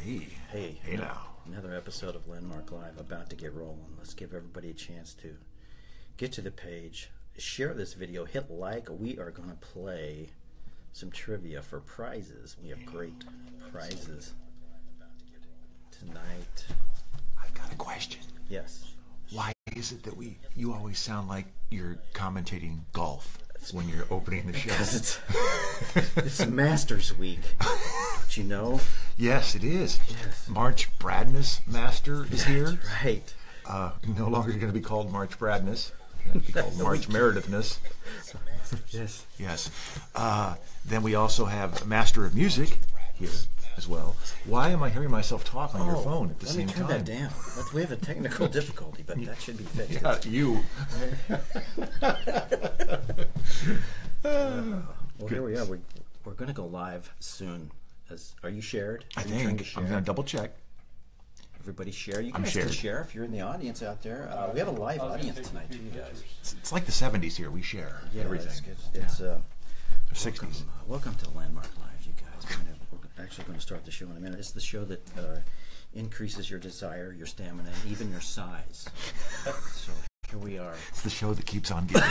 Hey. Hey. Hey now. Another episode of Landmark Live about to get rolling. Let's give everybody a chance to get to the page, share this video, hit like. We are going to play some trivia for prizes. We have great prizes tonight. I've got a question. Yes. Why is it that you always sound like you're commentating golf when you're opening the show? Because it's Masters Week. Don't you know? Yes, it is. Yes. March Bradness Master is here. Right. No longer going to be called March Bradness. It's going to be called March Meredithness. Yes. Yes. Then we also have Master of Music here as well. Why am I hearing myself talk on your phone at the same time? Let me turn that down. We have a technical difficulty, but that should be fixed. Yeah, you. Well, here we are. We're going to go live soon. Are you shared? I think. I'm going to double check. Everybody share. You I'm guys shared. can share if you're in the audience out there. We have a live audience tonight, too, you guys. It's like the 70s here. We share everything. It's the 60s. Welcome to Landmark Live, you guys. We're actually going to start the show in a minute. It's the show that increases your desire, your stamina, and even your size. So here we are. It's the show that keeps on giving.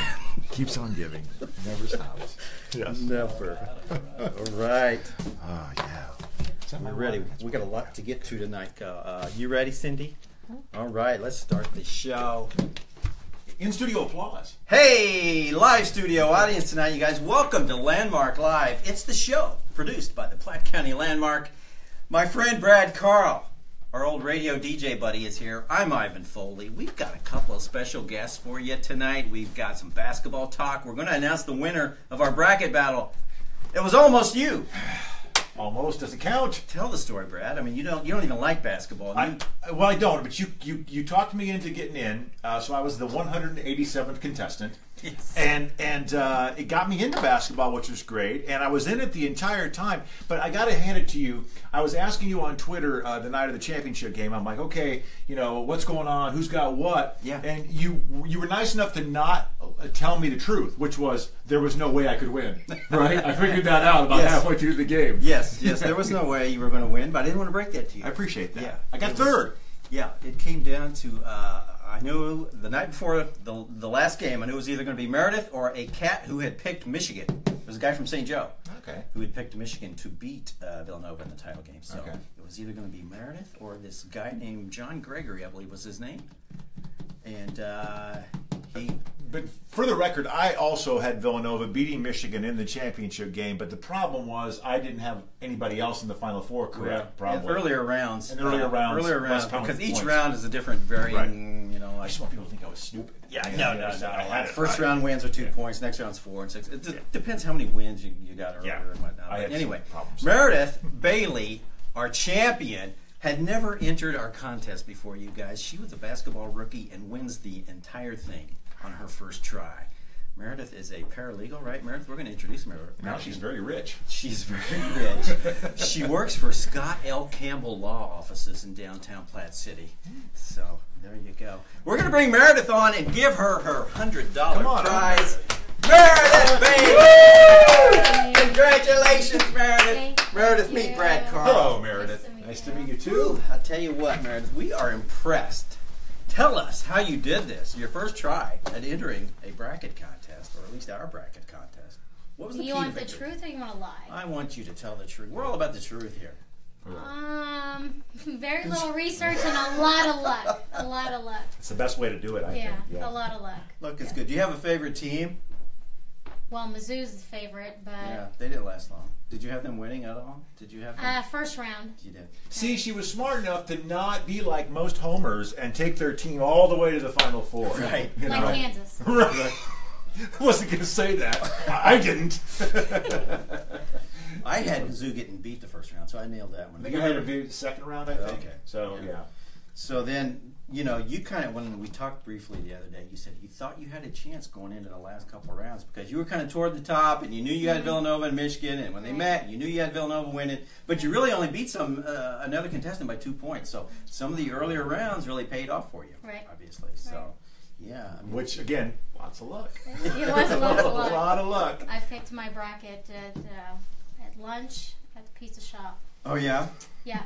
Keeps on giving. Never stops. Yes. Never. All right. Oh, yeah. We're ready. We got a lot to get to tonight. You ready, Cindy? All right, let's start the show. In-studio applause. Hey, live studio audience tonight, you guys. Welcome to Landmark Live. It's the show produced by the Platte County Landmark. My friend Brad Carl, our old radio DJ buddy, is here. I'm Ivan Foley. We've got a couple of special guests for you tonight. We've got some basketball talk. We're going to announce the winner of our bracket battle. It was almost you. Almost doesn't count. Tell the story, Brad. I mean, you don't even like basketball. Well, I don't. But you talked me into getting in. So I was the 187th contestant. Yes. And it got me into basketball, which was great. And I was in it the entire time. But I got to hand it to you. I was asking you on Twitter the night of the championship game. I'm like, okay, what's going on? Who's got what? Yeah. And you were nice enough to not tell me the truth, which was there was no way I could win. Right? I figured that out about halfway through the game. Yes, there was no way you were going to win, but I didn't want to break that to you. I appreciate that. Yeah. I got third. Yeah, it came down to, I knew the night before the last game, I knew it was either going to be Meredith or a cat who had picked Michigan. It was a guy from St. Joe. Okay. Who had picked Michigan to beat Villanova in the title game. So okay. It was either going to be Meredith or this guy named John Gregory, I believe was his name. And But for the record, I also had Villanova beating Michigan in the championship game, but the problem was I didn't have anybody else in the Final Four correct, probably. Earlier rounds. Earlier rounds. Because each round is a different varying, right. I just want people to think I was stupid. Yeah, no. I had it. First round wins are 2 points, next round's 4 and 6. It depends how many wins you got earlier and whatnot. But anyway, Meredith Bailey, our champion, had never entered our contest before, you guys. She was a basketball rookie and wins the entire thing on her first try. Meredith is a paralegal, right, Meredith? We're going to introduce Meredith. Now she's very rich. She's very rich. She works for Scott L. Campbell Law Offices in downtown Platte City. So there you go. We're going to bring Meredith on and give her her $100 prize. Meredith, baby! Congratulations, Meredith. Meredith, meet Brad Carl. Hello, Meredith. Nice to meet you, too. I'll tell you what, Meredith, we are impressed. Tell us how you did this, your first try at entering a bracket contest, or at least our bracket contest. What was the key to you want the victory? truth or you want to lie? I want you to tell the truth. We're all about the truth here. Very little research and a lot of luck. A lot of luck. It's the best way to do it, I think. Yeah, a lot of luck. Luck is good. Do you have a favorite team? Well, Mizzou's the favorite, but... Yeah, they didn't last long. Did you have them winning at all? Did you have them? First round. You did. See, she was smart enough to not be like most homers and take their team all the way to the Final Four. Right. Like Kansas. Right. I wasn't going to say that. I didn't. I had Mizzou getting beat the first round, so I nailed that one. I think I had her beat the second round, I think. Okay. So, yeah. So then, you kind of, when we talked briefly the other day, you said you thought you had a chance going into the last couple of rounds because you were kind of toward the top and you knew you had Villanova and Michigan, and when they met, you knew you had Villanova winning, but you really only beat another contestant by 2 points. So some of the earlier rounds really paid off for you, obviously. So, yeah. I mean, which, again, lots of luck. It was a lot of luck. A lot of luck. I picked my bracket at lunch at the pizza shop. Oh, yeah? Yeah.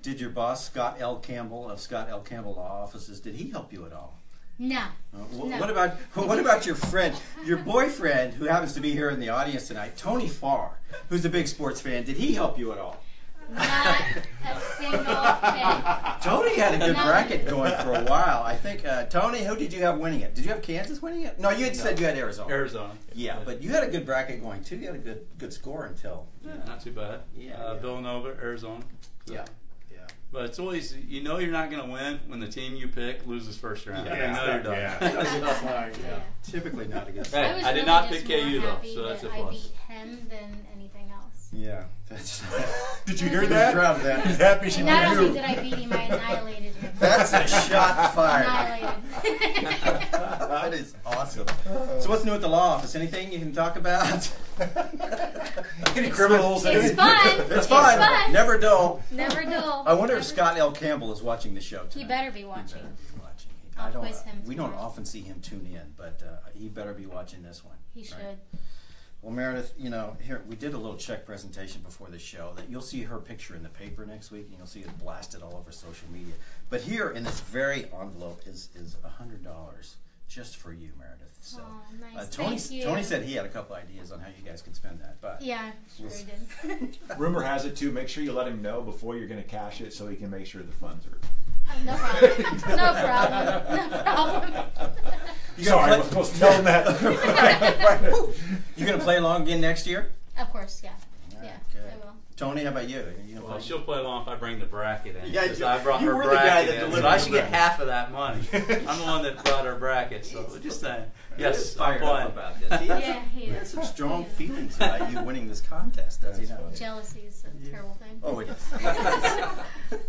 Did your boss, Scott L. Campbell of Scott L. Campbell Law Offices, did he help you at all? No. No. What about your friend, your boyfriend, who happens to be here in the audience tonight, Tony Farr, who's a big sports fan? Did he help you at all? Not a single thing. Tony had a good bracket going for a while. I think, Tony, who did you have winning it? Did you have Kansas winning it? No, you had said you had Arizona. Arizona. Yeah, but you had a good bracket going too. You had a good score until. Yeah, not too bad. Yeah. Villanova, Arizona. So. Yeah. But it's always, you know you're not going to win when the team you pick loses first round. Yeah. You know you're done. Yeah. Typically not against. Hey, I was I did really not just pick KU more though, happy so that's a that I plus. beat him than anything else. Yeah, that's. Did you hear that? Proud of that. He's happy she Not beat only you. did I beat him, I annihilated him. That's a shot fired. Annihilated. That is awesome. So what's new at the law office? Anything you can talk about? Any criminals? It's fun. It's fun. fun. Never dull. Never dull. I wonder if Never Scott L. Campbell is watching the show tonight. He better be watching. He better be watching. I'll quiz him We don't tomorrow. often see him tune in, but he better be watching this one. He should. Right? Well, Meredith, you know, here we did a little check presentation before the show that you'll see her picture in the paper next week, and you'll see it blasted all over social media. But here in this very envelope is $100 just for you, Meredith. So, Oh, nice. Tony Thank you. Tony said he had a couple ideas on how you guys could spend that, but Yeah, sure he did. Rumor has it too. Make sure you let him know before you're going to cash it, so he can make sure the funds are. No problem. No problem. No problem. Sorry, I was supposed to tell him that. You gonna play along again next year? Of course, yeah. All Yeah, right, good. I will. Tony, how about you? You gonna Well, play? she'll play along if I bring the bracket in. Yeah, 'cause you- I brought you her were the guy bracket that in, delivered so I the should get bracket. half of that money. I'm the one that brought her bracket, so we're just saying. Yes, I'm Fired up playing. about this. He Yeah, he He has is. some strong feelings about you winning this contest, does he That's not? funny. Jealousy is a terrible thing. Oh, it is.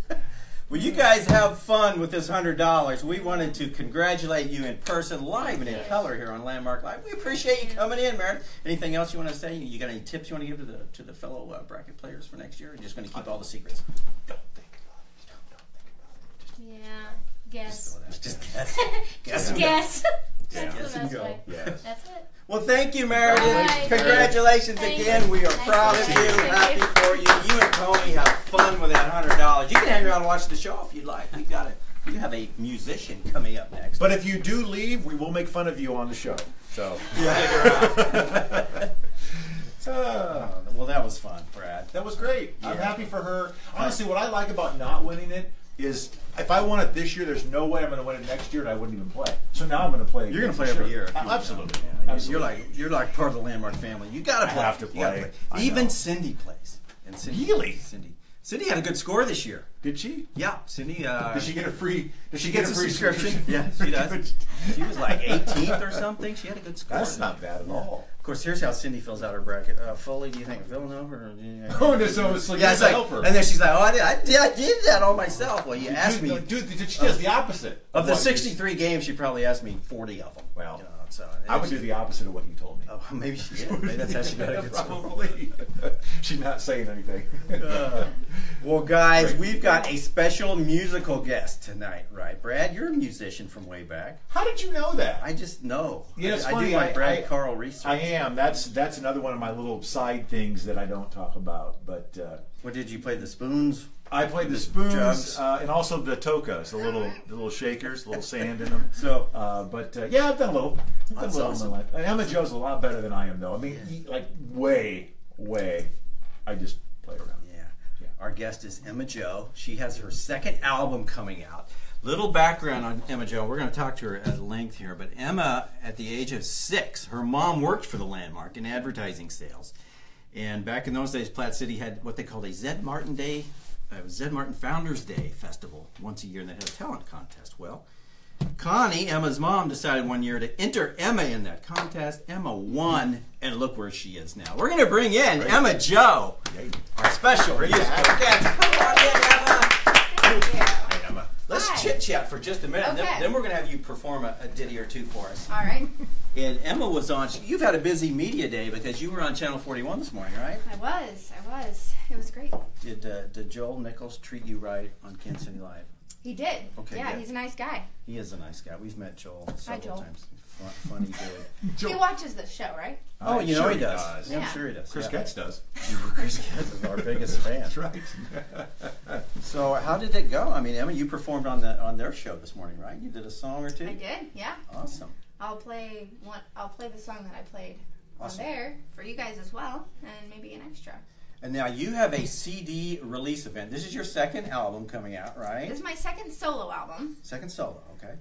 Well, you guys have fun with this $100. We wanted to congratulate you in person, live and in color here on Landmark Live. We appreciate you coming in, Meredith. Anything else you want to say? You got any tips you want to give to the fellow bracket players for next year? Or are you just going to keep all the secrets? Yeah, guess. Just guess. Just and guess. Yeah. That's Guess the and best go. way. Yes. That's it. Well, thank you, Meredith. Bye. Congratulations Thanks. again. We are Nice proud to of meet you. you. Happy for you. You and Tony have fun with that $100. You can hang around and watch the show if you'd like. We have a musician coming up next. But if you do leave, we will make fun of you on the show. So. Well, that was fun, Brad. That was great. I'm Yeah. happy for her. Honestly, what I like about not winning it is if I won it this year, there's no way I'm going to win it next year, and I wouldn't even play. So now I'm going to play. You're going to again play for every sure. year. If you Absolutely. Yeah, Absolutely. You're like part of the Landmark family. You got to I play. have to You gotta play. I Even know. Cindy plays. And Cindy, Really? Cindy had a good score this year. Did she? Yeah, Cindy. Did she get a free? Did she gets get a a free subscription? Yeah, she does. She was like 18th or something. She had a good score. That's not bad at all. Of course, here's how Cindy fills out her bracket. Foley, do you think Villanova or? Oh, no, so it's like Yeah, you it's have like, to help her. and then she's like, "Oh, I did that all myself." Well, you asked me Dude, she does the opposite. of the what you- 63 games. She probably asked me 40 of them. Well, You know, so I would do the opposite of what you told me. Oh, maybe she did. Maybe that's how she got a good score. Probably. She's not saying anything. Well, guys, Great. we've got a special musical guest tonight, right? Brad, you're a musician from way back. How did you know that? I just know. Yeah, it's I funny, do my I- Brad Carl research. I am. That's another one of my little side things that I don't talk about. But What did you play? The spoons? I played the The spoons jugs. and also the tokas, the little shakers, the little sand in them. So, Yeah, I've done a little. I've done That's a little awesome. in my life. And Emma Joe's a lot better than I am, though. I mean, like way. I just play around. yeah. Our guest is Emma Joe. She has her second album coming out. Little background on Emma Joe. We're going to talk to her at length here. But Emma, at the age of 6, her mom worked for the Landmark in advertising sales. And back in those days, Platte City had what they called a Zed Martin Day. It was Zed Martin Founders Day festival once a year, and they had a talent contest. Well, Connie, Emma's mom, decided one year to enter Emma in that contest. Emma won, and look where she is now. We're going to bring in Emma Joe, our special musical guest. Come on in, Emma. Hi, Emma. Let's Hi. chit-chat for just a minute, and Okay. then we're going to have you perform a ditty or two for us. All right. And Emma was on, you've had a busy media day because you were on Channel 41 this morning, right? I was. It was great. Did Joel Nichols treat you right on Kansas City Live? He did. Okay, Yeah, good. he's a nice guy. He is a nice guy. We've met Joel several Joel. times. Funny dude. He watches the show, right? Oh, you know Sure he does. Yeah, I'm Yeah. sure he does. Chris yeah. Getz does. Chris Getz is our biggest fan. That's right. So how did it go? I mean, Emma, you performed on their show this morning, right? You did a song or two. I did, yeah. Awesome. I'll play the song that I played Awesome. on there for you guys as well, and maybe an extra. And now you have a CD release event. This is your second album coming out, right? This is my second solo album. Second solo, okay.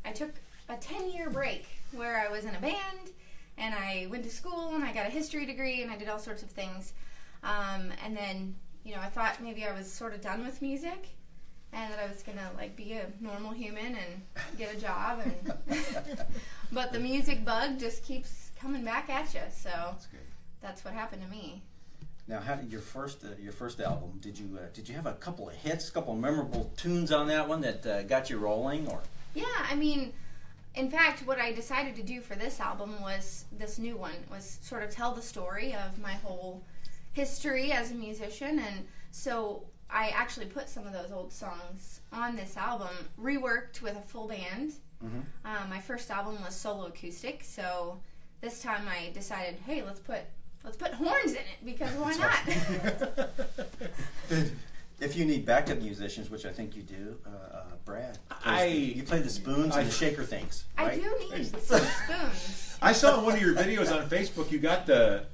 I took a 10-year break where I was in a band, and I went to school, and I got a history degree, and I did all sorts of things. And then, I thought maybe I was sort of done with music, and that I was gonna be a normal human and get a job, and but the music bug just keeps coming back at you. So that's what happened to me. Now, how did your first album? Did you have a couple of hits, a couple of memorable tunes on that one that got you rolling, or? Yeah, I mean, in fact, what I decided to do for this album was this new one was sort of tell the story of my whole history as a musician, and so I actually put some of those old songs on this album, reworked with a full band. Mm-hmm. My first album was solo acoustic, so this time I decided, hey, let's put horns in it, because why not? If you need backup musicians, which I think you do, Brad, you play the spoons and the shaker things, right? I do need some spoons. I saw in one of your videos on Facebook you got the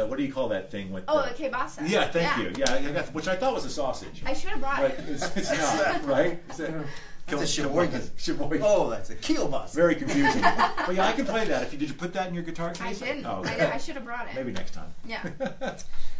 what do you call that thing with? Oh, the kielbasa. Yeah, thank you. Yeah, I got, which I thought was a sausage. I should have brought But it. it's not, right? It's That's a Sheboygan. Sheboygan. Oh, that's a kielbasa. Very confusing. But yeah, I can play that. Did you put that in your guitar I case? didn't. Oh, okay. I should have brought it. Maybe next time. Yeah.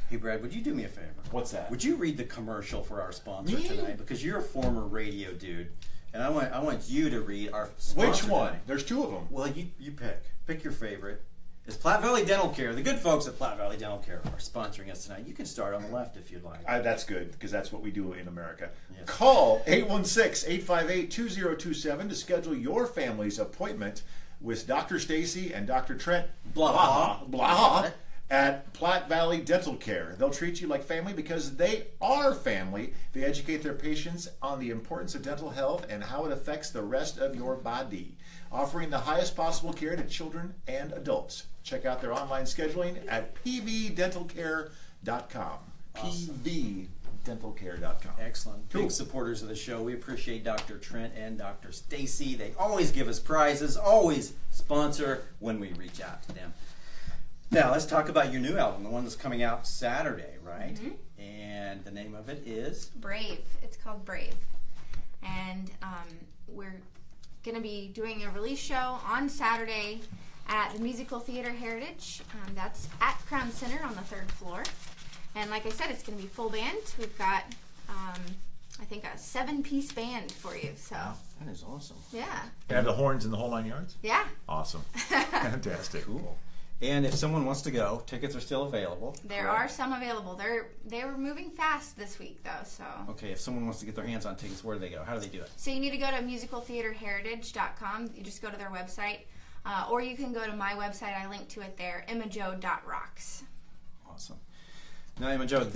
Hey, Brad, would you do me a favor? What's that? Would you read the commercial for our sponsor Me? tonight? Because you're a former radio dude, and I want you to read our sponsor. Which one? tonight. There's two of them. Well, you pick. Pick your favorite. It's Platte Valley Dental Care. The good folks at Platte Valley Dental Care are sponsoring us tonight. You can start on the left if you'd like. That's good, because that's what we do in America. Yes. Call 816-858-2027 to schedule your family's appointment with Dr. Stacy and Dr. Trent Blaha at Platte Valley Dental Care. They'll treat you like family because they are family. They educate their patients on the importance of dental health and how it affects the rest of your body, offering the highest possible care to children and adults. Check out their online scheduling at pvdentalcare.com. Awesome. pvdentalcare.com. Excellent. Cool. Big supporters of the show. We appreciate Dr. Trent and Dr. Stacy. They always give us prizes, always sponsor when we reach out to them. Now, let's talk about your new album, the one that's coming out Saturday, right? Mm-hmm. And the name of it is? Brave. It's called Brave. And we're going to be doing a release show on Saturday at the Musical Theater Heritage. That's at Crown Center on the 3rd floor. And like I said, it's going to be full band. We've got, I think, a 7-piece band for you. So That is awesome. yeah. You have the horns in the whole 9 yards? Yeah. Awesome. Fantastic. Cool. And if someone wants to go, tickets are still available. There correct? are some available. They were moving fast this week, though. So Okay, if someone wants to get their hands on tickets, where do they go? How do they do it? So you need to go to musicaltheaterheritage.com. You just go to their website. Or you can go to my website. I link to it there, emmajo.rocks. Awesome. Now, Emma Jo,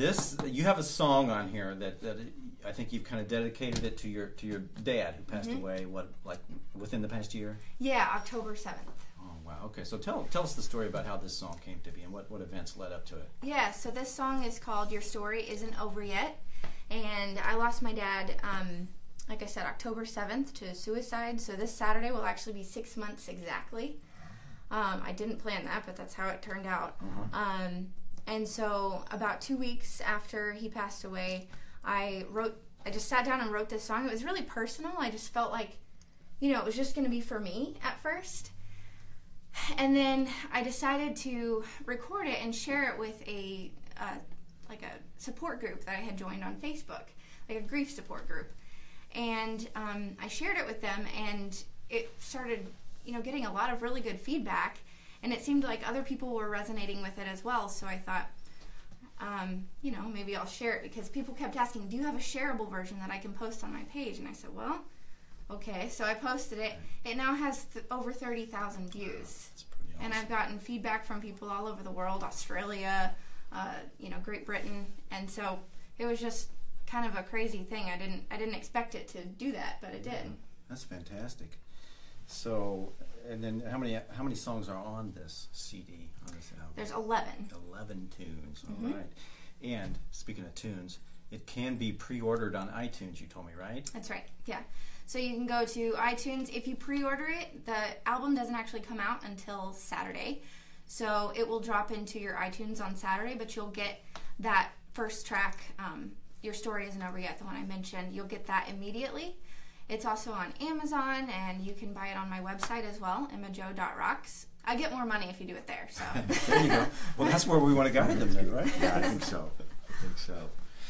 you have a song on here that I think you've kind of dedicated it to your dad who passed away. Within the past year? Yeah, October 7th. Oh wow. Okay, so tell us the story about how this song came to be and what events led up to it. Yeah, so this song is called Your Story Isn't Over Yet. And I lost my dad, like I said, October 7th to suicide. So this Saturday will actually be 6 months exactly. I didn't plan that, but that's how it turned out. And so about 2 weeks after he passed away, I just sat down and wrote this song. It was really personal. I just felt like, it was just going to be for me at first. And then I decided to record it and share it with a support group that I had joined on Facebook, like a grief support group. And I shared it with them, and it started, getting a lot of really good feedback. And it seemed like other people were resonating with it as well. So I thought, maybe I'll share it, because people kept asking, do you have a shareable version that I can post on my page? And I said, well, okay. So I posted it. It now has over 30,000 views. That's pretty awesome. And I've gotten feedback from people all over the world, Australia, Great Britain. And so it was just kind of a crazy thing. I didn't expect it to do that, but it did. That's fantastic. So, and then how many songs are on this CD, on this album? There's 11. 11 tunes. All right. And speaking of tunes, it can be pre-ordered on iTunes, you told me, right? That's right, yeah. So you can go to iTunes. If you pre-order it, the album doesn't actually come out until Saturday. So it will drop into your iTunes on Saturday, but you'll get that first track, Your Story Isn't Over Yet, the one I mentioned. You'll get that immediately. It's also on Amazon, and you can buy it on my website as well, emmajo.rocks. I get more money if you do it there. So there you go. Well, that's where we want to guide them then, right? Yeah, I think so.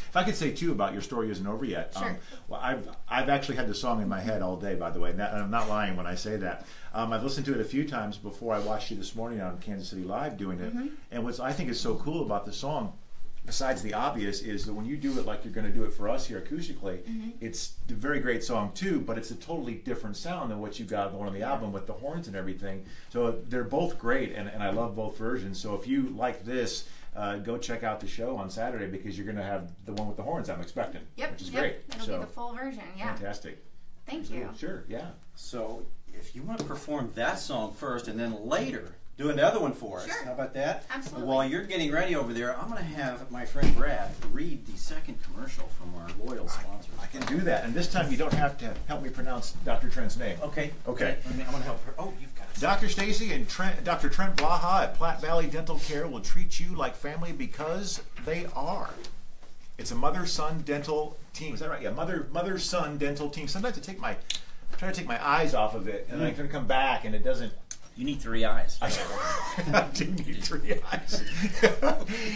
If I could say too about Your Story Isn't Over Yet. Sure. Well, I've actually had the song in my head all day, by the way, and I'm not lying when I say that. I've listened to it a few times before I watched you this morning on Kansas City Live doing it. And what I think is so cool about the song, besides the obvious, is that when you do it like you're going to do it for us here acoustically, it's a very great song too, but it's a totally different sound than what you got on the one on the album with the horns and everything. So they're both great, and I love both versions. So if you like this, go check out the show on Saturday, because you're going to have the one with the horns, I'm expecting, which is great. It'll be the full version, yeah. Fantastic. Thank you. Sure, yeah. So if you want to perform that song first and then later do another one for us. Sure. How about that? Absolutely. While you're getting ready over there, I'm going to have my friend Brad read the second commercial from our loyal sponsors. I can do that, and this time you don't have to help me pronounce Dr. Trent's name. Okay. Okay. I'm going to help her. Oh, you've got it. Dr. Stacy and Dr. Trent Blaha at Platte Valley Dental Care will treat you like family, because they are. It's a mother-son dental team. Is that right? Yeah, mother-son dental team. Sometimes I try to take my eyes off of it, and I can come back, and it doesn't. You need 3 eyes. I didn't need 3 eyes.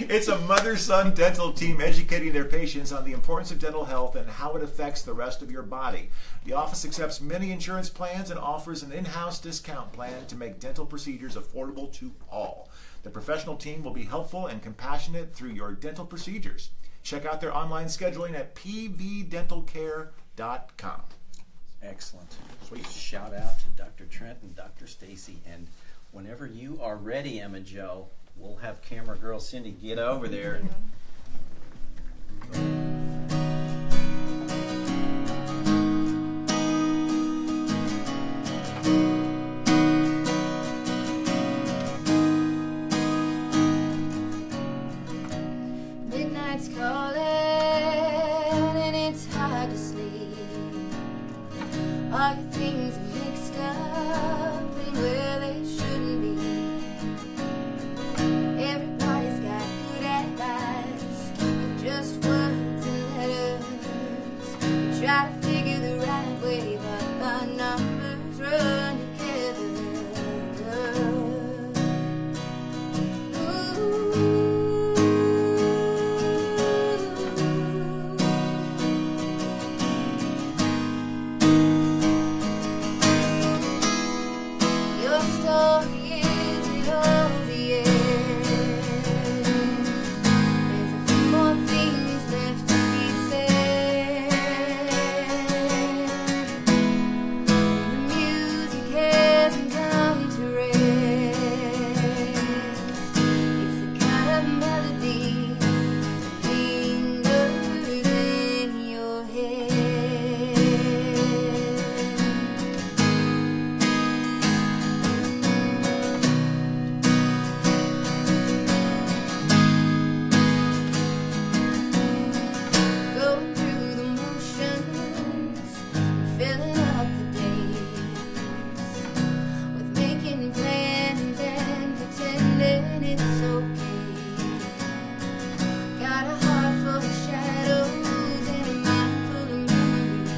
It's a mother-son dental team educating their patients on the importance of dental health and how it affects the rest of your body. The office accepts many insurance plans and offers an in-house discount plan to make dental procedures affordable to all. The professional team will be helpful and compassionate through your dental procedures. Check out their online scheduling at pvdentalcare.com. Excellent. Sweet. Shout out to Dr. Trent and Dr. Stacy. And whenever you are ready, Emma Jo, we'll have camera girl Cindy get over there. Midnight's calling and it's hard to sleep. All your things are mixed up and where they shouldn't be. Everybody's got good advice, but just words and letters. You try to figure the right way, but the numbers run together. Your story isn't over yet. There's a few more things left to be said. The music hasn't come to rest. It's the kind of melody that lingers in your head. Going through the motions, filling up the days with making plans and pretending it's okay. Got a heart full of shadows and a mind full of memories.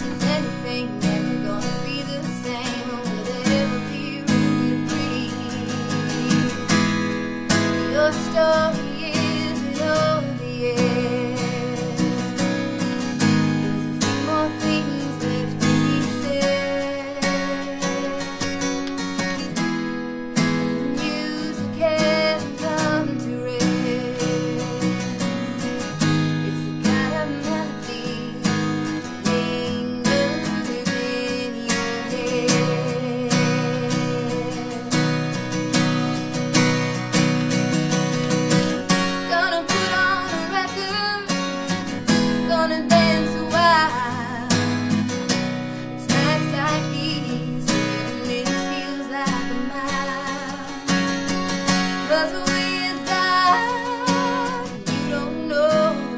Is anything ever gonna be the same, or will there ever be room to breathe? Your story isn't over yet. There's a few more things left to be said. The music hasn't come to rest. It's the kind of melody that lingers in your head. Gonna put on a record, gonna dance a while. It's nights like these when it feels like a mile. 'Cause the way is dark, and you don't know the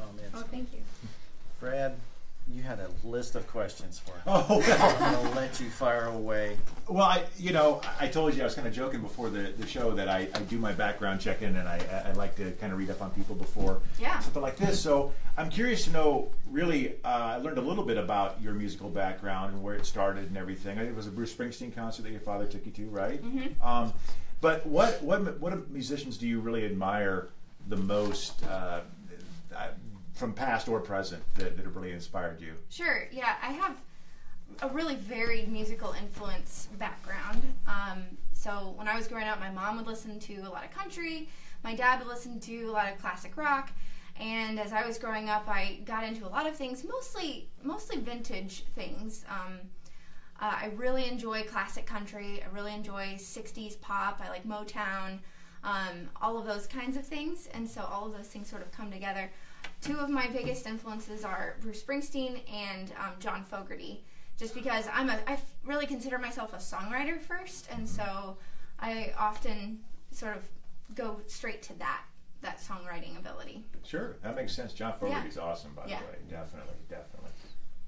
comments. Oh, thank you. Brad, you had a list of questions for me. Oh, well. I'm going to let you fire away. Well, I told you I was kind of joking before the show that I do my background check-in, and I like to kind of read up on people before something like this. So I'm curious to know, really, I learned a little bit about your musical background and where it started and everything. I think it was a Bruce Springsteen concert that your father took you to, right? Mm-hmm. But what musicians do you really admire the most from past or present that have really inspired you? Sure, yeah. I have a really varied musical influence background. So when I was growing up, my mom would listen to a lot of country, my dad would listen to a lot of classic rock, and as I was growing up, I got into a lot of things, mostly vintage things. I really enjoy classic country. I really enjoy 60s pop. I like Motown, all of those kinds of things, and so all of those things sort of come together. Two of my biggest influences are Bruce Springsteen and John Fogerty, just because I really consider myself a songwriter first, and so I often sort of go straight to that songwriting ability. Sure, that makes sense. John Fogerty's awesome, by the way. Definitely.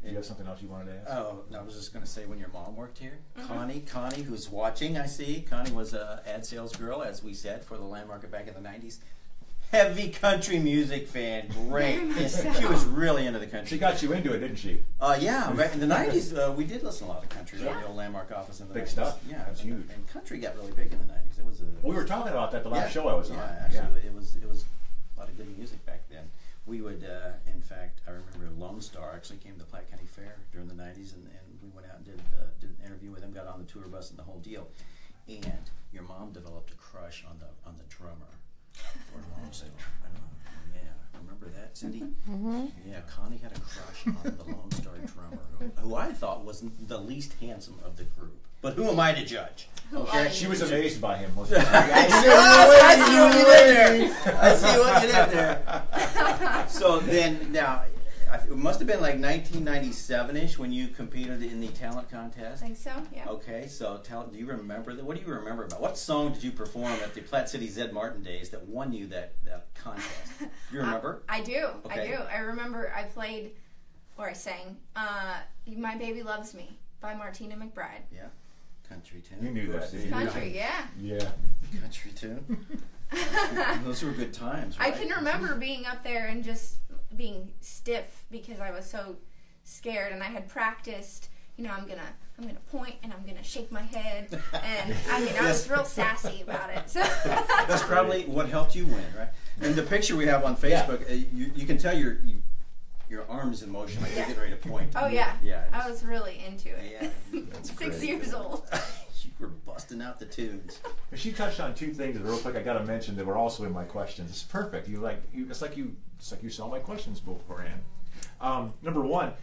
Do you have something else you wanted to ask? Oh, I was just going to say, when your mom worked here, Connie, who's watching, I see. Connie was an ad sales girl, as we said, for the Landmark back in the 90s. Heavy country music fan, great. She was really into the country. She got you into it, didn't she? Yeah, back in the 90s, we did listen to a lot of country around the old Landmark office in the 90s. Big stuff. Yeah, that's huge. And country got really big in the 90s. It was. We were talking about that the last show I was on. Yeah, actually, it was a lot of good music back then. We would, in fact, I remember Lone Star actually came to the Platte County Fair during the 90s, and we went out and did an interview with him, got on the tour bus and the whole deal. And your mom developed a crush on the drummer for Lone Star. Yeah, remember that, Cindy? Mm-hmm. Yeah, Connie had a crush on the Lone Star drummer, who I thought was the least handsome of the group. But who am I to judge? Okay, she was amazed by him, wasn't she? I see what you did there. I see what you did there. So then, now, it must have been like 1997-ish when you competed in the talent contest. I think so, yeah. Okay, so do you remember that? What do you remember about? What song did you perform at the Platte City Zed Martin days that won you that contest? Do you remember? I do. Okay. I do. I remember I played, or I sang, My Baby Loves Me by Martina McBride. Yeah. Country tune. You knew that, didn't you? Country, yeah. Yeah. Country tune. Those were good times, right? I can remember being up there and just being stiff because I was so scared, and I had practiced, I'm gonna point and I'm gonna shake my head, and I was real sassy about it. So that's probably what helped you win, right? And the picture we have on Facebook, you can tell your arms in motion, like you're getting ready to point. Oh yeah, yeah. I was really into it. Yeah, that's 6 years old. You were busting out the tunes. She touched on two things real quick. I got to mention that were also in my questions. It's perfect. It's like you saw my questions beforehand. Number one,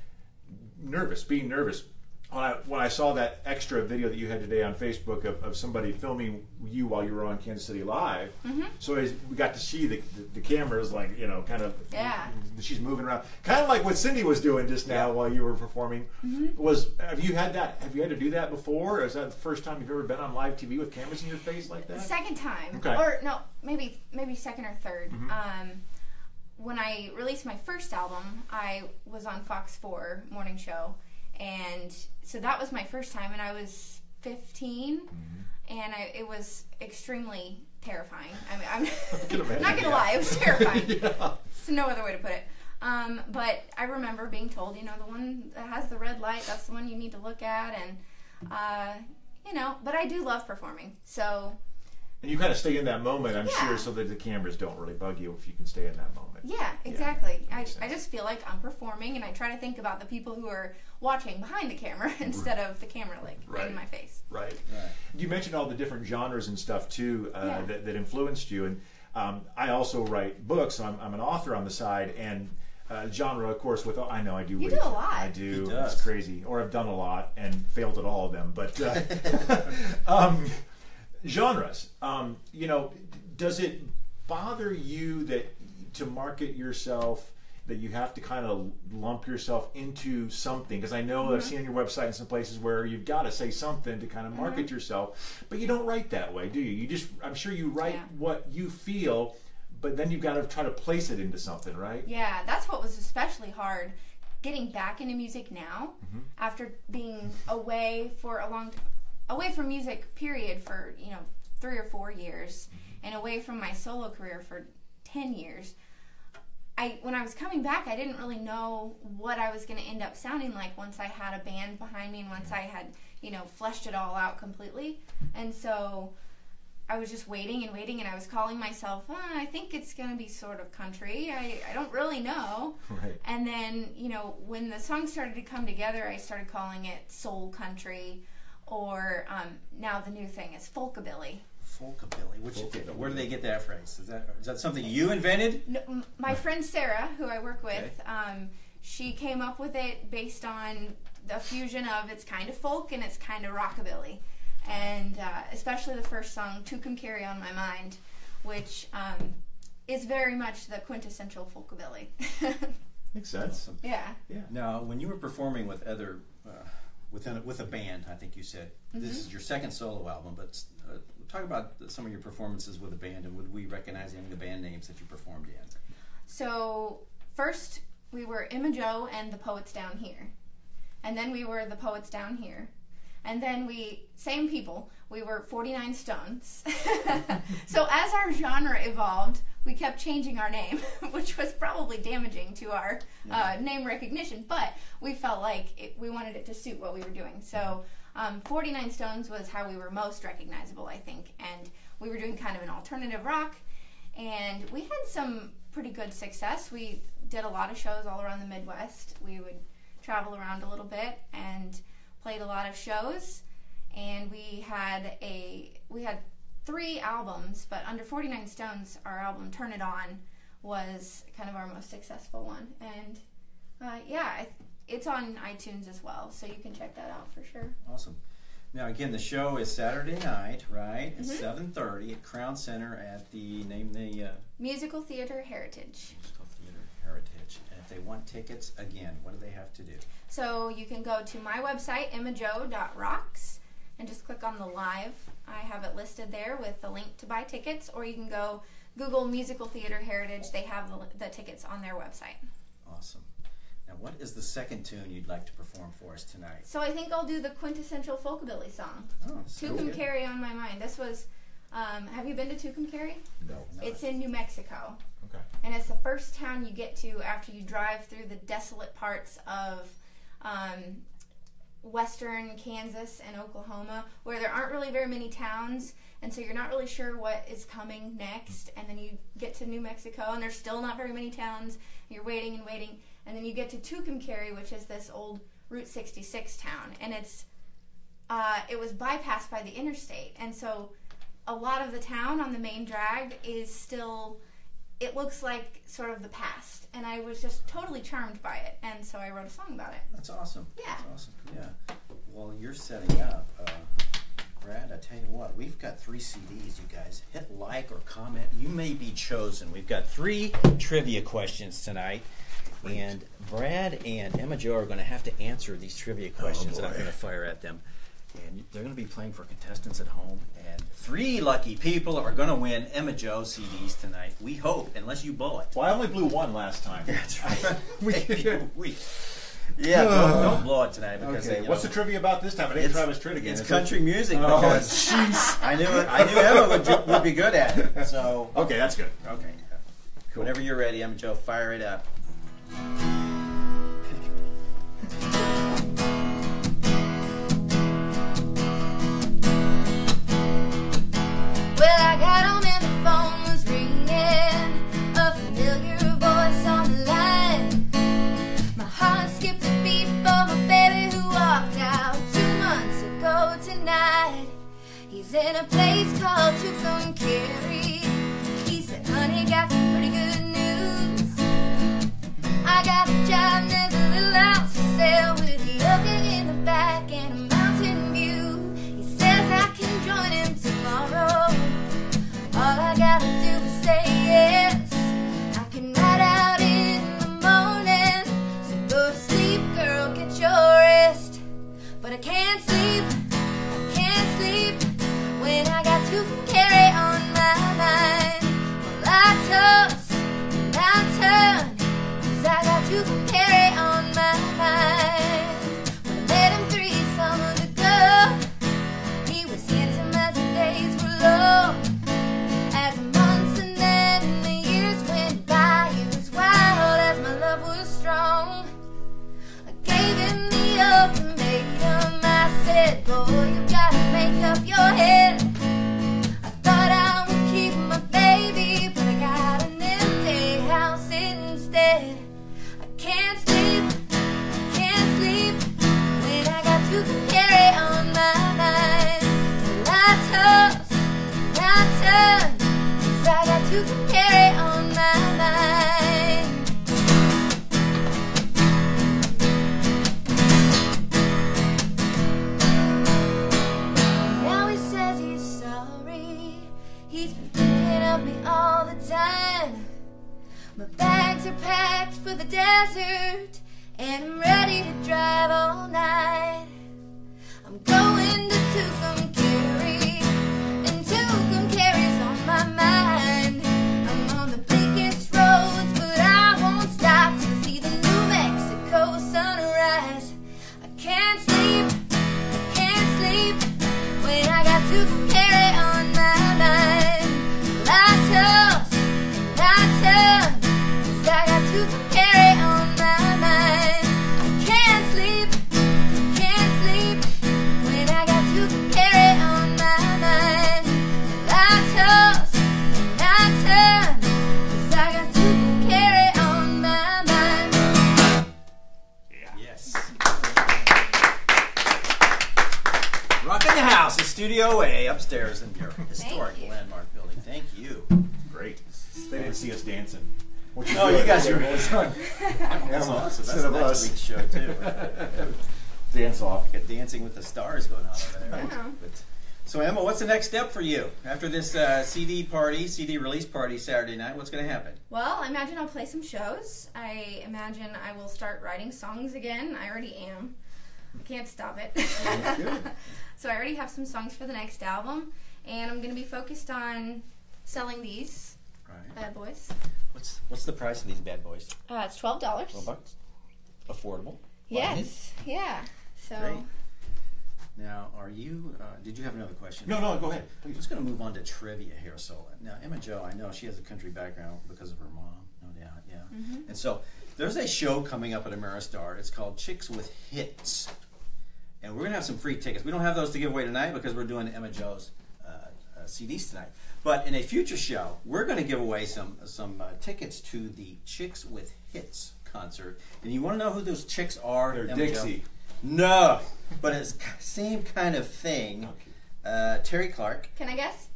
being nervous. When I saw that extra video that you had today on Facebook of somebody filming you while you were on Kansas City Live, so we got to see the cameras, kind of, she's moving around, kind of like what Cindy was doing just now while you were performing. Have you had to do that before, or is that the first time you've ever been on live TV with cameras in your face like that? Second time, okay. Or no, maybe second or third. When I released my first album, I was on Fox 4 morning show. And so that was my first time, and I was 15, and it was extremely terrifying. I'm not going to lie, it was terrifying. There's no other way to put it. But I remember being told, the one that has the red light, that's the one you need to look at, and, but I do love performing, so... And you kind of stay in that moment, I'm sure, so that the cameras don't really bug you if you can stay in that moment. Yeah, exactly. I just feel like I'm performing, and I try to think about the people who are watching behind the camera instead of the camera right in my face. Right. You mentioned all the different genres and stuff too that influenced you, and I also write books. So I'm an author on the side, and genre, of course. I know I do. You do a lot. I do. It's crazy. Or I've done a lot and failed at all of them, but. Genres, does it bother you that to market yourself that you have to kind of lump yourself into something? Because I know I've seen on your website in some places where you've got to say something to kind of market yourself, but you don't write that way, do you? I'm sure you write what you feel, but then you've got to try to place it into something, right? Yeah, that's what was especially hard. Getting back into music now, after being away for away from music, period, for 3 or 4 years, and away from my solo career for 10 years. When I was coming back, I didn't really know what I was going to end up sounding like once I had a band behind me and once I had, fleshed it all out completely. And so I was just waiting and waiting, and I was calling myself, I think it's going to be sort of country. I don't really know. Right. And then, when the songs started to come together, I started calling it soul country, or now the new thing is folkabilly. Folkabilly. Where do they get that phrase? Is that something you invented? No, my friend Sarah, who I work with, she came up with it based on the fusion of it's kind of folk and it's kind of rockabilly. And especially the first song, "To Come Carry on My Mind," which is very much the quintessential folkabilly. Makes sense. Yeah. Now, when you were performing with other, with a band, I think you said, this is your second solo album, but talk about some of your performances with a band, and would we recognize any of the band names that you performed in? So, first we were Emma Joe and the Poets Down Here. And then we were the Poets Down Here. And then same people, we were 49 Stones. So as our genre evolved, we kept changing our name, which was probably damaging to our name recognition, but we felt like we wanted it to suit what we were doing. So 49 Stones was how we were most recognizable, I think, and we were doing kind of an alternative rock, and we had some pretty good success. We did a lot of shows all around the Midwest. We would travel around a little bit and played a lot of shows, and we had 3 albums, but under 49 Stones, our album Turn It On was kind of our most successful one. And it's on iTunes as well, so you can check that out for sure. Awesome. Now, again, the show is Saturday night, right? At 7:30 at Crown Center at the Musical Theater Heritage. Musical Theater Heritage. And if they want tickets, again, what do they have to do? So you can go to my website, emmajoe.rocks, and just click on the live. I have it listed there with the link to buy tickets, or you can go Google Musical Theater Heritage. They have the tickets on their website. Awesome. Now, what is the second tune you'd like to perform for us tonight? So I think I'll do the quintessential folkabilly song, "To Come Carry on My Mind." This was, have you been to Tucumcari? No. It's in New Mexico. Okay. And it's the first town you get to after you drive through the desolate parts of western Kansas and Oklahoma, where there aren't really very many towns, and so you're not really sure what is coming next. And then you get to New Mexico, and there's still not very many towns. You're waiting and waiting, and then you get to Tucumcari, which is this old Route 66 town, and it was bypassed by the interstate, and so a lot of the town on the main drag is still, it looks like sort of the past, and I was just totally charmed by it, and so I wrote a song about it. That's awesome. Yeah. That's awesome. Yeah. Well, you're setting up. Brad, I tell you what, we've got 3 CDs, you guys. Hit like or comment. You may be chosen. We've got 3 trivia questions tonight, and Brad and Emma Joe are going to have to answer these trivia questions that I'm going to fire at them. And they're going to be playing for contestants at home. And 3 lucky people are going to win Emma Joe CDs tonight. We hope, unless you blow it. Well, I only blew 1 last time. That's right. Yeah, don't blow it tonight. Because Okay. What's the trivia about this time? I didn't try this trick again. It's country music. Oh, Because jeez. I knew Emma would be good at it. So Okay, that's good. okay. Cool. Whenever you're ready, Emma Joe, fire it up. Well, I got home and the phone was ringing, a familiar voice on the line. My heart skipped a beat for my baby who walked out 2 months ago tonight. He's in a place called Tucumcari. He said, honey, got some pretty good news. I got you can carry on my mind. Now he says he's sorry. He's been thinking of me all the time. My bags are packed for the desert, and I'm ready to drive all night. I'm going to Tucumcari, and Tucumcari's on my mind. I'm on the bleakest roads, but I won't stop to see the New Mexico sunrise. I can't sleep when I got Tucumcari on my mind. I toss and I turn, 'cause I got Tucumcari on my mind. I can't sleep when I got Tucumcari on my mind. I toss and I turn, 'cause I got Tucumcari on my mind. Yes. Rocking the house in Studio A upstairs in your historic you. landmark building. Thank you. Great. They didn't see us dancing. Which is Oh, good. you guys are- That's That's awesome. That's Instead of next us. week's show too. Dance off. Got Dancing with the Stars going on over there. Wow. But- so Emma, what's the next step for you after this CD release party Saturday night? What's going to happen? Well, I imagine I'll play some shows. I imagine I will start writing songs again. I already am. I can't stop it. good. So I already have some songs for the next album, and I'm going to be focused on selling these Right. bad boys. What's the price of these bad boys? It's $12. $12. Affordable. Yes. Yeah. So. Great. Now, are you? Did you have another question? No, go ahead. I'm just going to move on to trivia here. So now, Emma Jo, I know she has a country background because of her mom, no doubt. Yeah. Mm-hmm. And so there's a show coming up at Ameristar. It's called Chicks with Hits, and we're going to have some free tickets. We don't have those to give away tonight because we're doing Emma Jo's CDs tonight. But in a future show, we're going to give away some tickets to the Chicks with Hits concert. And you want to know who those chicks are? They're Emma Jo? Dixie. No, but it's same kind of thing. Terry Clark, Can I guess?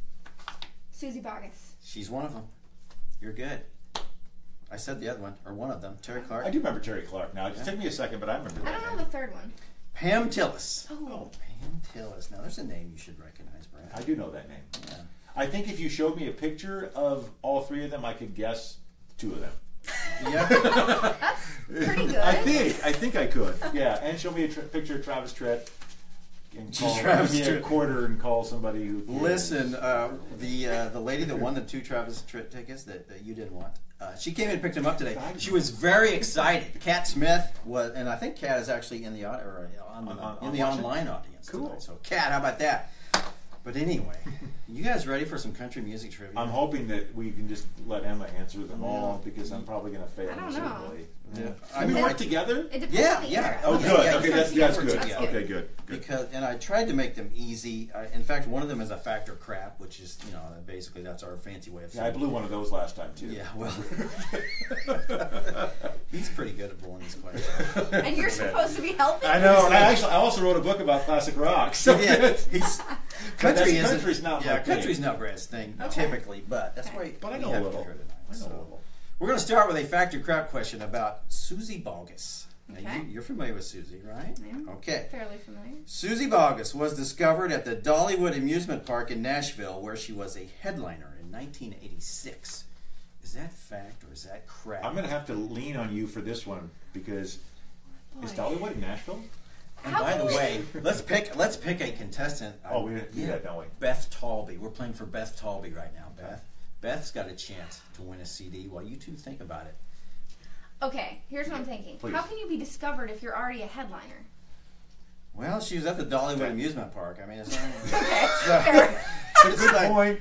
Susie Bogus. she's one of them. You're good. I said the other one, or one of them. Terry Clark. I do remember Terry Clark now. It took me a second, but I remember I that don't know name. the third one. Pam Tillis. Oh. Pam Tillis. Now, there's a name you should recognize, Brad. I do know that name. Yeah. I think if you showed me a picture of all three of them, I could guess two of them. Yeah. That's pretty good. I think I could. Yeah, and show me a picture of Travis Tritt. And call, Travis give me a Tritt. quarter and call somebody who. Listen, the lady that won the 2 Travis Tritt tickets that you didn't want, she came in and picked him up today. She was very excited. Kat Smith was, and I think Kat is actually in the online audience. Cool. Tonight. So Kat, how about that? But anyway, you guys ready for some country music trivia? I'm hoping that we can just let Emma answer them all because I'm probably going to fail. I don't miserably. Yeah. Can we work together? It depends Yeah, on the yeah. era. Oh, Good. yeah, Okay, yeah, that's yeah, good. that's good. Okay, good. Because, and I tried to make them easy. In fact, one of them is a factor crap, which is, basically that's our fancy way of saying Yeah, I blew one of those last time too. Yeah, well, he's pretty good at blowing these questions. And you're supposed to be helping. I know. I also wrote a book about classic rock. So Yeah, he's country's not my thing. country's not Brad's thing Okay. typically, but that's why. But I we know a have you little. here tonight. I know a So, little. we're going to start with a factor crap question about Susie Bogus. Now, Okay. you're familiar with Susie, right? I am. Okay. Fairly familiar. Susie Bogus was discovered at the Dollywood Amusement Park in Nashville, where she was a headliner in 1986. Is that fact or is that crap? I'm going to have to lean on you for this one because is Boy. Dollywood in Nashville? And How by the can way, let's pick a contestant. Oh, we do that, don't we? Beth Talby. We're playing for Beth Talby right now. Beth's got a chance to win a CD. While you two think about it. Okay, here's what I'm thinking. Please. How can you be discovered if you're already a headliner? Well, she was at the Dollywood Amusement Park. I mean, it's not. Fair. It's like- Point.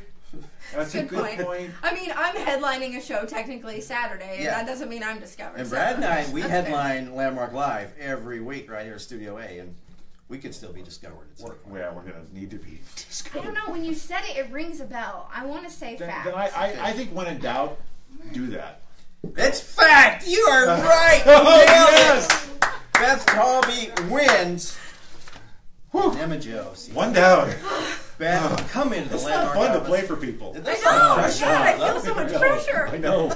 That's a Good good point. point. I mean, I'm headlining a show technically Saturday, and Yeah. that doesn't mean I'm discovered. And so Brad and I, we that's fair. headline Landmark Live every week right here at Studio A, and we could still be discovered. At some point. We're going to need to be I discovered. don't know. When you said it, it rings a bell. I want to say Then fact. I think when in doubt, do that. It's fact. You are right. You Oh, nailed yes! it. Beth Talby wins. Whew. And Emma Jo. One down. Beth, come into the It's not Landmark fun to office. play for people. I There's know. some pressure. God, I feel so much pressure. I know.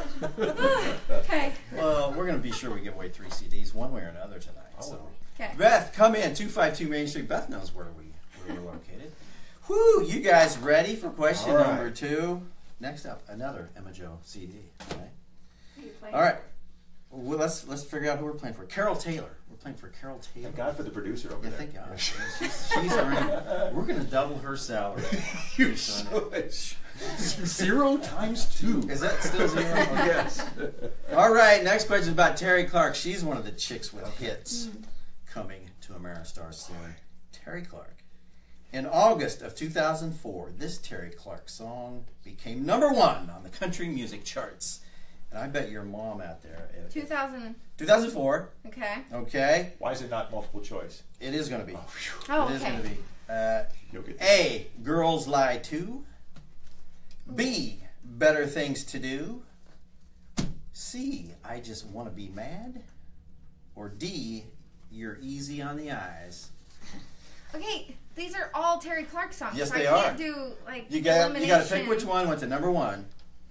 Okay. Well, we're going to be sure we give away 3 CDs one way or another tonight. So. Okay. Beth, come in. 252 Main Street. Beth knows where we're located. Whoo, you guys ready for question All right. number 2? Next up, another Emma Joe CD. All right. You play. All right. Well, let's figure out who we're playing for. Carol Taylor. We're playing for Carol Taylor. Thank God for the producer over Yeah, there. thank God. She's earning. We're going to double her salary. You should. 0 times 2. Is that still 0? Okay. Yes. All right, next question is about Terry Clark. She's one of the chicks with hits coming to Ameristar soon. Terry Clark. In August of 2004, this Terry Clark song became #1 on the country music charts. And I bet your mom out there. 2004. Okay. Okay. Why is it not multiple choice? It is going to be. Oh, It is going to okay. be. You'll get A. Girls Lie Too. B. Better Things to Do. C. I Just Want to Be Mad. Or D. You're Easy on the Eyes. Okay, these are all Terry Clark songs. Yes, so they I can't are. do like You got to pick elimination. which one went to #1.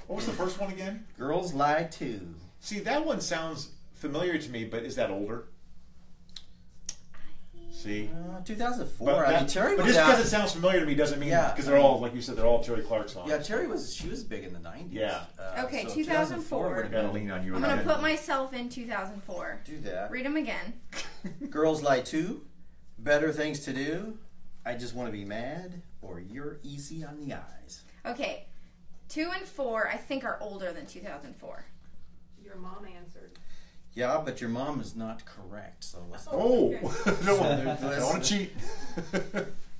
What was the first one again? Girls Lie Too. See, that one sounds familiar to me, but is that older? See? 2004. But, I mean, Terry but was just out. because it sounds familiar to me doesn't mean Yeah. because they're all, like you said, they're all Terry Clark songs. Yeah, she was big in the 90s. Yeah. Okay, so 2004. would I have gotta been- lean on you. I'm gonna again. put myself in 2004. Do that. Read them again. Girls Lie Too. Better Things to Do. I Just Want to Be Mad. Or You're Easy on the Eyes. Okay, 2 and 4 I think are older than 2004. Your mom answered. Yeah, but your mom is not correct. So let's. Oh, Okay. don't want to cheat.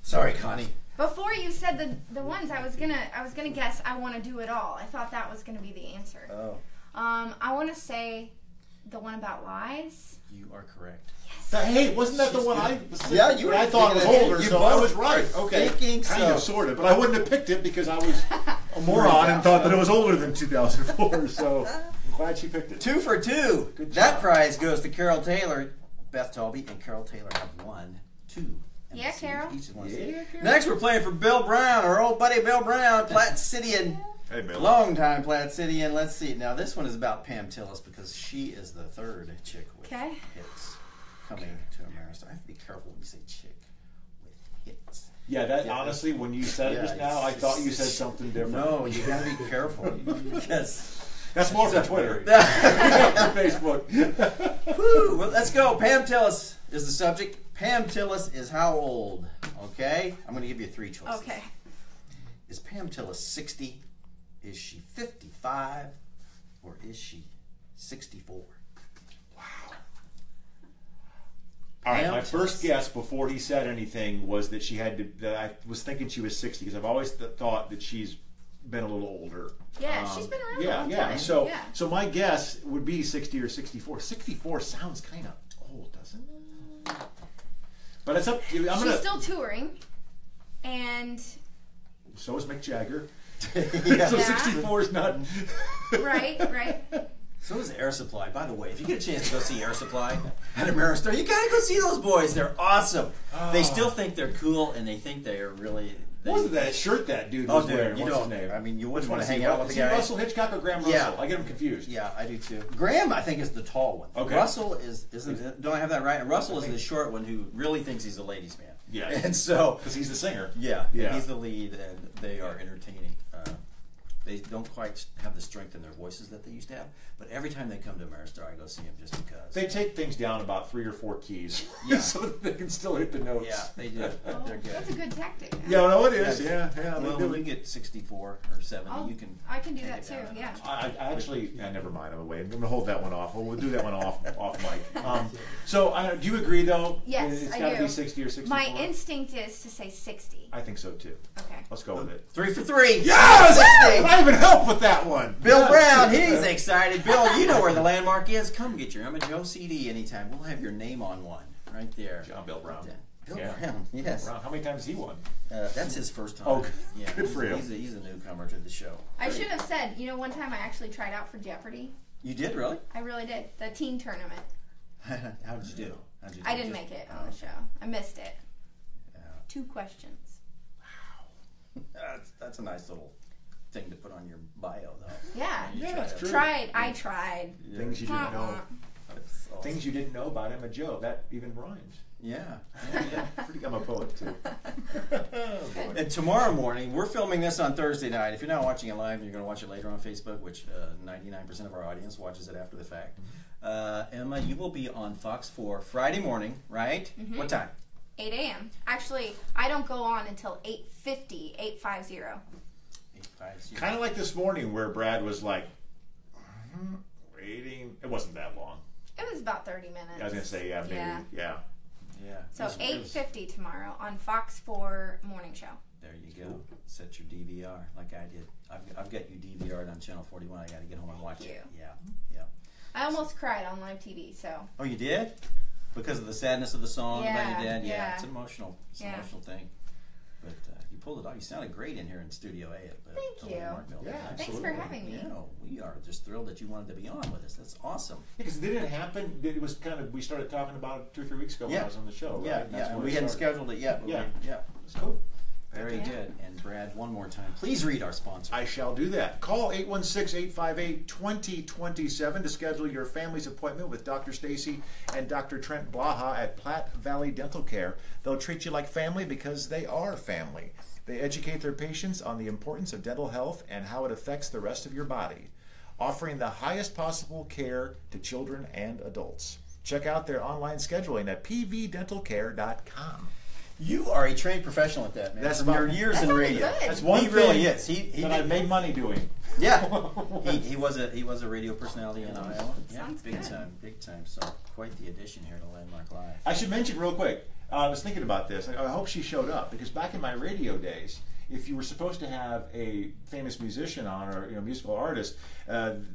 Sorry, Connie. Before you said the ones I was gonna guess I Want to Do It All. I thought that was gonna be the answer. Oh, I want to say the one about lies. you are correct. Hey, wasn't that the one I? Yeah, you were I thought was thinking that. older, You so I both was right. are Okay, thinking kind so. of, sort of, but I wouldn't have picked it because I was a moron and thought that it was older than 2004. So I'm glad she picked it. 2 for 2. Good That job. prize goes to Carol Taylor. Beth Talby and Carol Taylor have 1, 2. and Yeah, C. Carol. Each is 1 C. Yeah, Carol. Next, we're playing for Bill Brown, our old buddy Bill Brown, Platte Cityan. Hey, Bill. Long-time Platte Cityan. Let's see. Now, this one is about Pam Tillis because she is the 3rd chick with Okay. hits coming to Ameristar. I have to be careful when you say chick with hits. Yeah, that Yeah, honestly, when you said it yeah, just now, I it's- thought you said something different. No, you got to be careful because. That's more for Twitter. For Facebook. Woo, well, let's go. Pam Tillis is the subject. Pam Tillis is how old? Okay, I'm going to give you 3 choices. Okay. Is Pam Tillis 60? Is she 55? Or is she 64? All right, Pam my Tillis. first guess before he said anything was that she had to. That I was thinking she was 60 because I've always thought that she's been a little older. Yeah, she's been around a Yeah, long yeah. time. So, Yeah. so my guess would be 60 or 64. 64 sounds kind of old, doesn't it? But it's up. I'm She's gonna. still touring, and So is Mick Jagger. Yeah. So Yeah. 64 is not. right. So is Air Supply. By the way, if you get a chance to go see Air Supply at Ameristar, you gotta go see those boys. They're awesome. They still think they're cool, and they think they are really. What was it that shirt that dude Oh, was dude, wearing? you What's don't. his name? I mean, you wouldn't want to Is he hang out with Is the he guy. Russell Hitchcock or Graham Russell? Yeah. I get him confused. Yeah, I do too. Graham, I think, is the tall one. Okay. Russell isn't. Don't I have that right? And Russell is the short one who really thinks he's a ladies' man. Yeah. And so, Because he's the singer. yeah, Yeah. he's the lead, and they are entertaining. They don't quite have the strength in their voices that they used to have, but every time they come to Ameristar, I go see them just because. They take things down about 3 or 4 keys, Yeah. so that they can still hit the notes. Yeah, they do. Oh, They're good. that's a good tactic. Yeah, no, it is. Yeah. Yeah, they Well, do when it. you get 64 or 70, you can. I can do take that it too. down a Yeah. notch. I actually, never mind. I'm away. I'm going to hold that one off. We'll do that one off mic. So, do you agree though? Yes, It's I got to do. be 60 or 64. My instinct is to say 60. I think so too. Okay. Let's go with it. 3 for 3. Yes! 60. I even helped with that one. Bill Yes. Brown, he's excited. Bill, you know where the landmark is. Come get your Emma Joe CD anytime. We'll have your name on one right there. John Bill Brown. Bill Yeah. Brown, yes. Brown. How many times has he won? That's his first time. Oh, yeah, good for him. He's a newcomer to the show. I should have said, one time I actually tried out for Jeopardy. You did, really? I really did. The teen tournament. How did you do? I didn't make it on the show. I missed it. Yeah. 2 questions. That's a nice little thing to put on your bio, though. Yeah. You Yeah, it's true. I tried. Things you didn't know. That's awesome. Things you didn't know about Emma Joe. That even rhymes. Yeah. I'm a poet too. And tomorrow morning, we're filming this on Thursday night. If you're not watching it live, you're going to watch it later on Facebook, which 99% of our audience watches it after the fact. Emma, you will be on Fox 4 Friday morning, right? Mm-hmm. What time? 8 a.m. Actually, I don't go on until 8:50, 8:50. 8:50. Kind of like this morning where Brad was like, waiting. It wasn't that long. It was about 30 minutes. I was going to say, yeah, maybe. Yeah. Yeah. So It was- 8:50 tomorrow on Fox 4 morning show. There you go. Set your DVR like I did. I've got you DVR'd on Channel 41. I got to get home and watch it. Yeah. Yeah. I almost cried on live TV, so. Oh, you did? Because of the sadness of the song that Yeah, you did? Yeah. yeah. It's an emotional thing. But you pulled it off. You sounded great in here in Studio A at the Thank you. Landmark Building. Yeah, Thanks absolutely. for having me. Yeah, we are just thrilled that you wanted to be on with us. That's awesome. Because didn't it happen? It was kind of, we started talking about it 2 or 3 weeks ago when Yeah. I was on the show, right? Yeah, That's yeah. when We it hadn't started. scheduled it yet. But Yeah. yeah. It's cool. Very Yeah. good. And Brad, one more time, please read our sponsor. I shall do that. Call 816-858-2027 to schedule your family's appointment with Dr. Stacy and Dr. Trent Blaha at Platte Valley Dental Care. They'll treat you like family because they are family. They educate their patients on the importance of dental health and how it affects the rest of your body, offering the highest possible care to children and adults. Check out their online scheduling at pvdentalcare.com. You are a trained professional at that, man. That's From your about- years That in sounds radio. good. That's one He thing really is. He that I've made money doing. Yeah, he was a radio personality in Iowa. Yeah, Sounds big good. big time. So quite the addition here to Landmark Live. I should mention real quick, I was thinking about this. I hope she showed up because back in my radio days, if you were supposed to have a famous musician on or musical artist,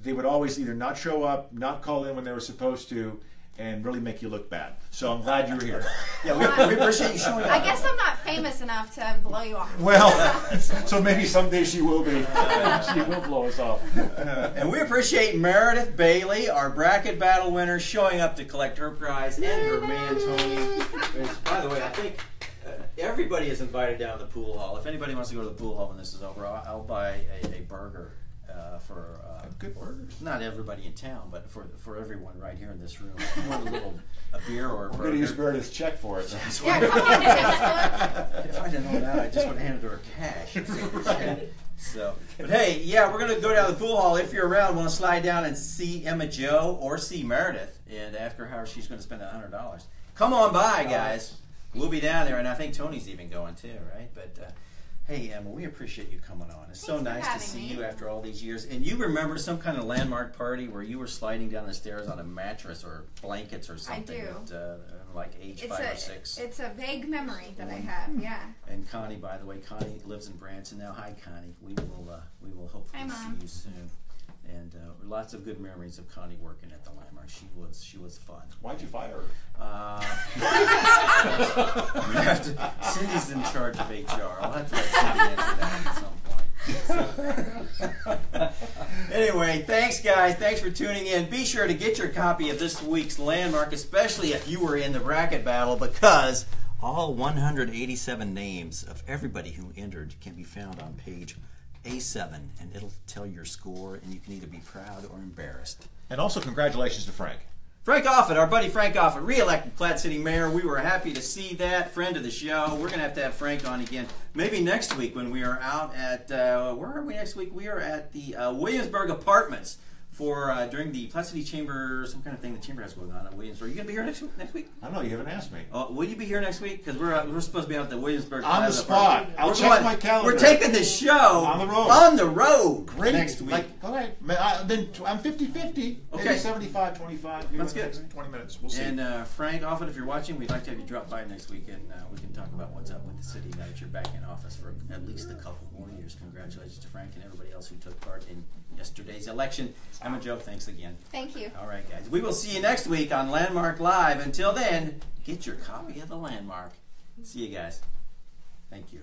they would always either not show up, not call in when they were supposed to, and really make you look bad. So I'm glad you were here. Yeah, we appreciate you showing up. I guess I'm not famous enough to blow you off. Well, so maybe someday she will be. She will blow us off. And we appreciate Meredith Bailey, our bracket battle winner, showing up to collect her prize, and her man Tony. Which, by the way, I think everybody is invited down to the pool hall. If anybody wants to go to the pool hall when this is over, I'll buy a burger for Good burgers. not everybody in town, but for everyone right here in this room. If you want a beer or a I'm burger. going to use Meredith's check for it. Yeah, come on, If I didn't know that, I just would have handed her cash. So, but hey, yeah, we're gonna go down to the pool hall. If you're around, want to slide down and see Emma Joe or see Meredith and ask her how she's going to spend $100. Come on by, guys. We'll be down there, and I think Tony's even going too, right? But hey, Emma, we appreciate you coming on. It's so Thanks for nice to having see me. you after all these years. And you remember some kind of landmark party where you were sliding down the stairs on a mattress or blankets or something? do. At, like age 5 or 6. It's a vague memory that I have. Yeah. And Connie, by the way, Connie lives in Branson now. Hi, Connie. We will hopefully Hi, see Mom. you soon. And lots of good memories of Connie working at the Landmark. She was fun. Why'd you fire her? We have to, Cindy's in charge of HR. I'll have to let Cindy answer that at some point. Anyway, thanks guys. Thanks for tuning in. Be sure to get your copy of this week's Landmark, especially if you were in the bracket battle, because all 187 names of everybody who entered can be found on page A7, and it'll tell your score, and you can either be proud or embarrassed. And also congratulations to Frank. Frank Offit, our buddy Frank Offit, re-elected Platte City Mayor. We were happy to see that. Friend of the show. We're going to have Frank on again. Maybe next week when we are out at, where are we next week? We are at the Williamsburg Apartments for during the Platte City Chamber, some kind of thing the Chamber has going on in Williamsburg. Are you going to be here next week? I don't know, you haven't asked me. Will you be here next week? Because we're supposed to be out at the Williamsburg On the Plaza spot. Apartment. I'll We're check going- my calendar. We're taking the show On the road. On the road Great. next week. Like, all right. Then I'm 50-50. Okay. Maybe 75-25. That's good. 20 minutes. We'll see. And Frank Offit, if you're watching, we'd like to have you drop by next week, and we can talk about what's up with the city now that you're back in office for at least a couple more years. Congratulations to Frank and everybody else who took part in yesterday's election. Emma Joe, thanks again. Thank you. All right, guys. We will see you next week on Landmark Live. Until then, get your copy of the Landmark. See you guys. Thank you.